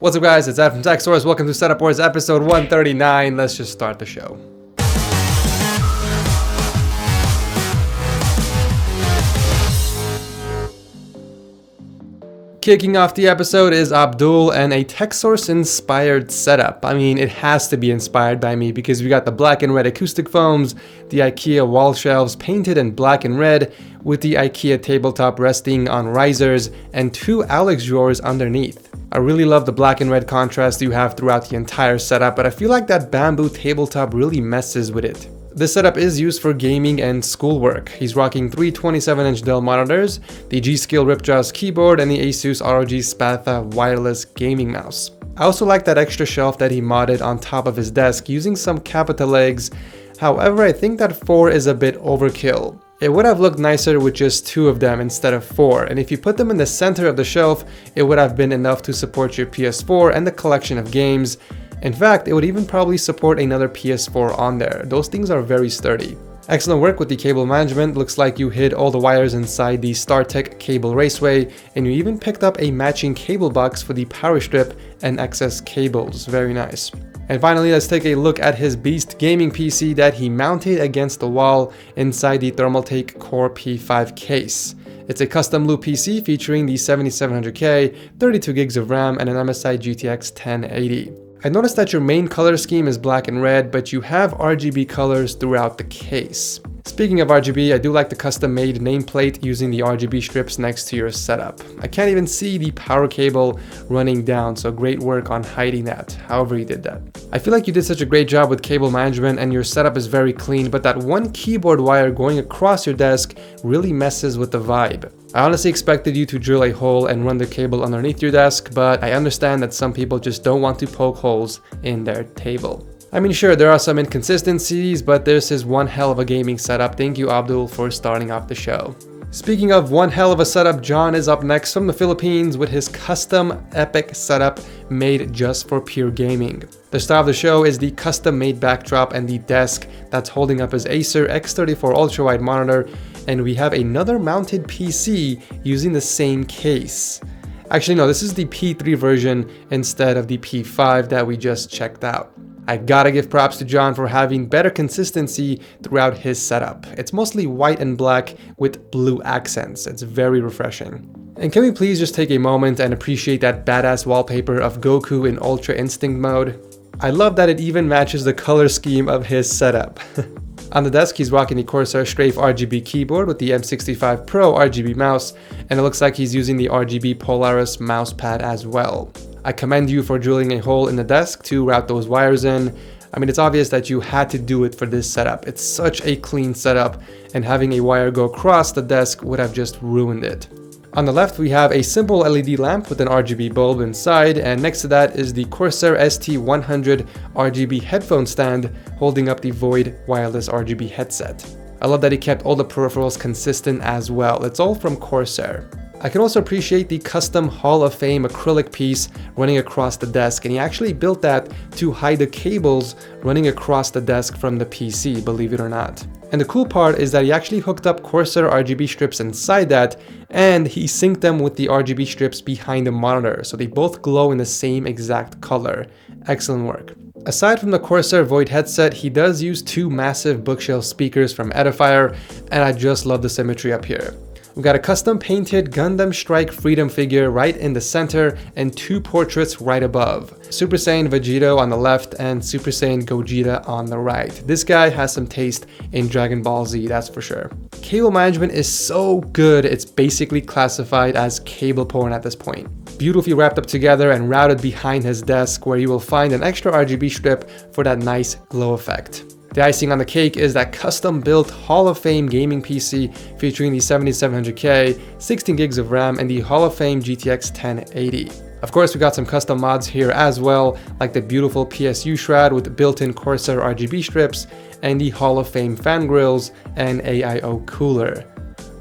What's up guys, it's Ed from Tech Source. Welcome to Setup Wars episode 139. Let's just start the show. Kicking off the episode is Abdul and a Tech Source inspired setup. I mean, it has to be inspired by me because we got the black and red acoustic foams, the IKEA wall shelves painted in black and red with the IKEA tabletop resting on risers and two Alex drawers underneath. I really love the black and red contrast you have throughout the entire setup, but I feel like that bamboo tabletop really messes with it. This setup is used for gaming and schoolwork. He's rocking three 27-inch Dell monitors, the G.SKILL RIPJAWS keyboard, and the ASUS ROG Spatha wireless gaming mouse. I also like that extra shelf that he modded on top of his desk using some capita legs. However, I think that 4 is a bit overkill. It would have looked nicer with just 2 of them instead of 4, and if you put them in the center of the shelf, it would have been enough to support your PS4 and the collection of games. In fact, it would even probably support another PS4 on there. Those things are very sturdy. Excellent work with the cable management. Looks like you hid all the wires inside the StarTech cable Raceway, and you even picked up a matching cable box for the power strip and excess cables. Very nice. And finally, let's take a look at his beast gaming PC that he mounted against the wall inside the Thermaltake Core P5 case. It's a custom loop PC featuring the 7700K, 32 gigs of RAM, and an MSI GTX 1080. I noticed that your main color scheme is black and red, but you have RGB colors throughout the case. Speaking of RGB, I do like the custom-made nameplate using the RGB strips next to your setup. I can't even see the power cable running down, so great work on hiding that, however you did that. I feel like you did such a great job with cable management and your setup is very clean, but that one keyboard wire going across your desk really messes with the vibe. I honestly expected you to drill a hole and run the cable underneath your desk, but I understand that some people just don't want to poke holes in their table. I mean, sure, there are some inconsistencies, but this is one hell of a gaming setup. Thank you, Abdul, for starting off the show. Speaking of one hell of a setup, John is up next from the Philippines with his custom epic setup made just for pure gaming. The star of the show is the custom-made backdrop and the desk that's holding up his Acer X34 ultra-wide monitor, and we have another mounted PC using the same case. Actually, no, this is the P3 version instead of the P5 that we just checked out. I gotta give props to John for having better consistency throughout his setup. It's mostly white and black with blue accents. It's very refreshing. And can we please just take a moment and appreciate that badass wallpaper of Goku in Ultra Instinct mode? I love that it even matches the color scheme of his setup. On the desk, he's rocking the Corsair Strafe RGB keyboard with the M65 Pro RGB mouse, and it looks like he's using the RGB Polaris mousepad as well. I commend you for drilling a hole in the desk to route those wires in. I mean, it's obvious that you had to do it for this setup. It's such a clean setup, and having a wire go across the desk would have just ruined it. On the left, we have a simple LED lamp with an RGB bulb inside, and next to that is the Corsair ST100 RGB headphone stand holding up the Void wireless RGB headset. I love that he kept all the peripherals consistent as well. It's all from Corsair. I can also appreciate the custom Hall of Fame acrylic piece running across the desk, and he actually built that to hide the cables running across the desk from the PC, believe it or not. And the cool part is that he actually hooked up Corsair RGB strips inside that, and he synced them with the RGB strips behind the monitor, so they both glow in the same exact color. Excellent work. Aside from the Corsair Void headset, he does use 2 massive bookshelf speakers from Edifier, and I just love the symmetry up here. We've got a custom painted Gundam Strike Freedom figure right in the center and 2 portraits right above. Super Saiyan Vegito on the left and Super Saiyan Gogeta on the right. This guy has some taste in Dragon Ball Z, that's for sure. Cable management is so good, it's basically classified as cable porn at this point. Beautifully wrapped up together and routed behind his desk, where you will find an extra RGB strip for that nice glow effect. The icing on the cake is that custom-built Hall of Fame gaming PC featuring the 7700K, 16 gigs of RAM, and the Hall of Fame GTX 1080. Of course, we got some custom mods here as well, like the beautiful PSU shroud with built-in Corsair RGB strips, and the Hall of Fame fan grills and AIO cooler.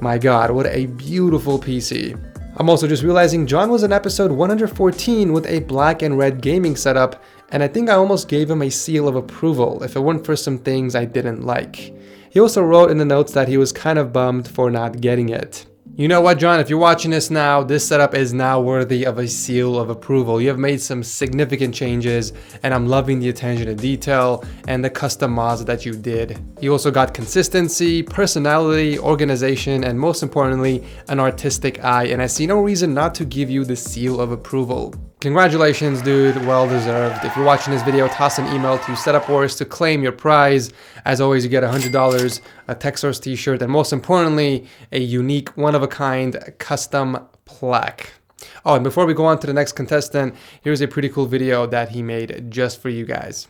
My god, what a beautiful PC. I'm also just realizing John was in episode 114 with a black and red gaming setup, and I think I almost gave him a seal of approval if it weren't for some things I didn't like. He also wrote in the notes that he was kind of bummed for not getting it. You know what, John, if you're watching this now, this setup is now worthy of a seal of approval. You have made some significant changes, and I'm loving the attention to detail and the custom mods that you did. You also got consistency, personality, organization, and most importantly, an artistic eye, and I see no reason not to give you the seal of approval. Congratulations, dude, well deserved. If you're watching this video, toss an email to Setup Wars to claim your prize. As always, you get $100, a TechSource t-shirt, and most importantly, a unique, one-of-a-kind custom plaque. Oh, and before we go on to the next contestant, here's a pretty cool video that he made just for you guys.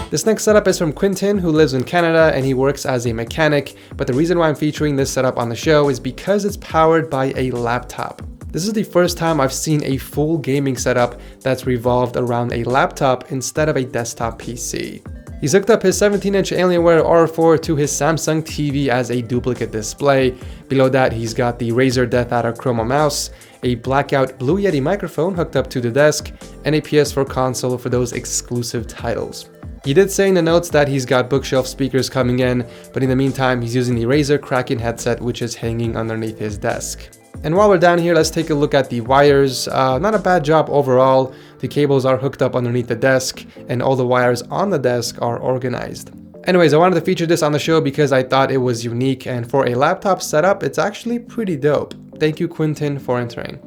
This next setup is from Quentin, who lives in Canada and he works as a mechanic, but the reason why I'm featuring this setup on the show is because it's powered by a laptop. This is the first time I've seen a full gaming setup that's revolved around a laptop instead of a desktop PC. He's hooked up his 17-inch Alienware R4 to his Samsung TV as a duplicate display. Below that, he's got the Razer Death Adder Chroma mouse, a blackout Blue Yeti microphone hooked up to the desk, and a PS4 console for those exclusive titles. He did say in the notes that he's got bookshelf speakers coming in, but in the meantime, he's using the Razer Kraken headset, which is hanging underneath his desk. And while we're down here, let's take a look at the wires. Not a bad job overall. The cables are hooked up underneath the desk, and all the wires on the desk are organized. Anyways, I wanted to feature this on the show because I thought it was unique, and for a laptop setup, it's actually pretty dope. Thank you, Quentin, for entering.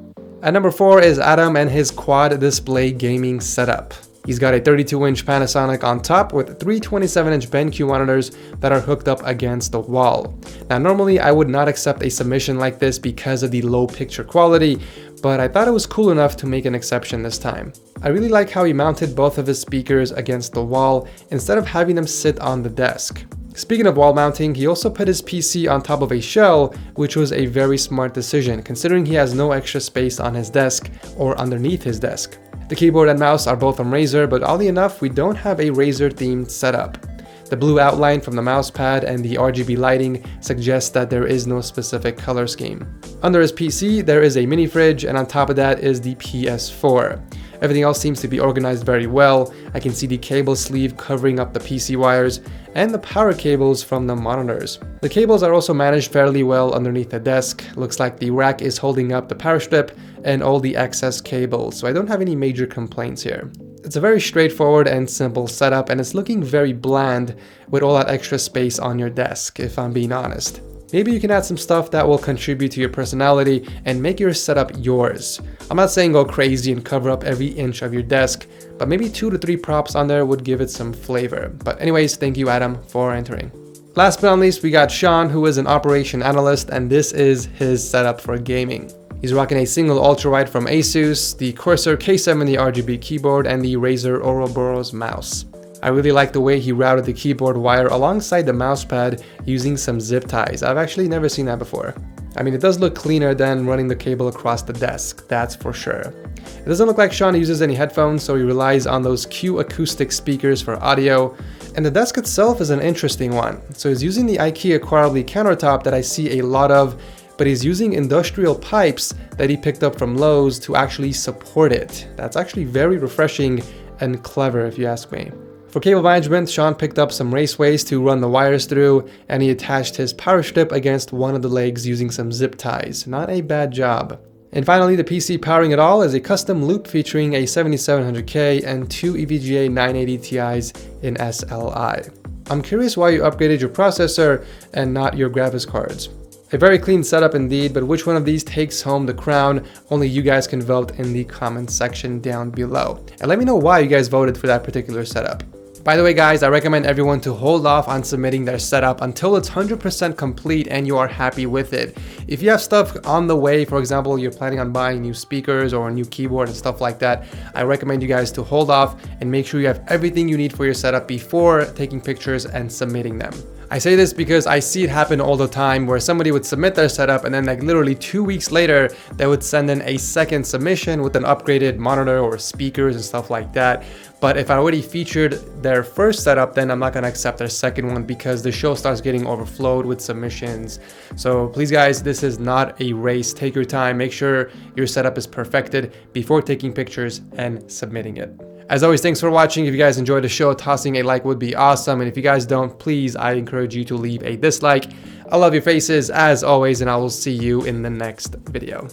At number 4 is Adam and his quad display gaming setup. He's got a 32-inch Panasonic on top with 3 27-inch BenQ monitors that are hooked up against the wall. Now, normally I would not accept a submission like this because of the low picture quality, but I thought it was cool enough to make an exception this time. I really like how he mounted both of his speakers against the wall instead of having them sit on the desk. Speaking of wall mounting, he also put his PC on top of a shell, which was a very smart decision considering he has no extra space on his desk or underneath his desk. The keyboard and mouse are both from Razer, but oddly enough, we don't have a Razer themed setup. The blue outline from the mouse pad and the RGB lighting suggests that there is no specific color scheme. Under his PC, there is a mini fridge, and on top of that is the PS4. Everything else seems to be organized very well. I can see the cable sleeve covering up the PC wires and the power cables from the monitors. The cables are also managed fairly well underneath the desk. Looks like the rack is holding up the power strip and all the excess cables, so I don't have any major complaints here. It's a very straightforward and simple setup, and it's looking very bland with all that extra space on your desk, if I'm being honest. Maybe you can add some stuff that will contribute to your personality and make your setup yours. I'm not saying go crazy and cover up every inch of your desk, but maybe 2 to 3 props on there would give it some flavor. But anyways, thank you, Adam, for entering. Last but not least, we got Sean, who is an operation analyst, and this is his setup for gaming. He's rocking a single ultrawide from ASUS, the Corsair K70 RGB keyboard, and the Razer Ouroboros mouse. I really like the way he routed the keyboard wire alongside the mouse pad using some zip ties. I've actually never seen that before. I mean, it does look cleaner than running the cable across the desk, that's for sure. It doesn't look like Sean uses any headphones, so he relies on those Q acoustic speakers for audio. And the desk itself is an interesting one. So he's using the IKEA Countertop that I see a lot of, but he's using industrial pipes that he picked up from Lowe's to actually support it. That's actually very refreshing and clever, if you ask me. For cable management, Sean picked up some Raceways to run the wires through, and he attached his power strip against one of the legs using some zip ties. Not a bad job. And finally, the PC powering it all is a custom loop featuring a 7700K and 2 EVGA 980 Ti's in SLI. I'm curious why you upgraded your processor and not your graphics cards. A very clean setup indeed, but which one of these takes home the crown? Only you guys can vote in the comment section down below. And let me know why you guys voted for that particular setup. By the way guys, I recommend everyone to hold off on submitting their setup until it's 100% complete and you are happy with it. If you have stuff on the way, for example, you're planning on buying new speakers or a new keyboard and stuff like that, I recommend you guys to hold off and make sure you have everything you need for your setup before taking pictures and submitting them. I say this because I see it happen all the time where somebody would submit their setup and then like literally 2 weeks later, they would send in a second submission with an upgraded monitor or speakers and stuff like that. But if I already featured their first setup, then I'm not gonna accept their second one because the show starts getting overflowed with submissions. So please guys, this is not a race. Take your time, make sure your setup is perfected before taking pictures and submitting it. As always, thanks for watching. If you guys enjoyed the show, tossing a like would be awesome. And if you guys don't, please, I encourage you to leave a dislike. I love your faces as always, and I will see you in the next video.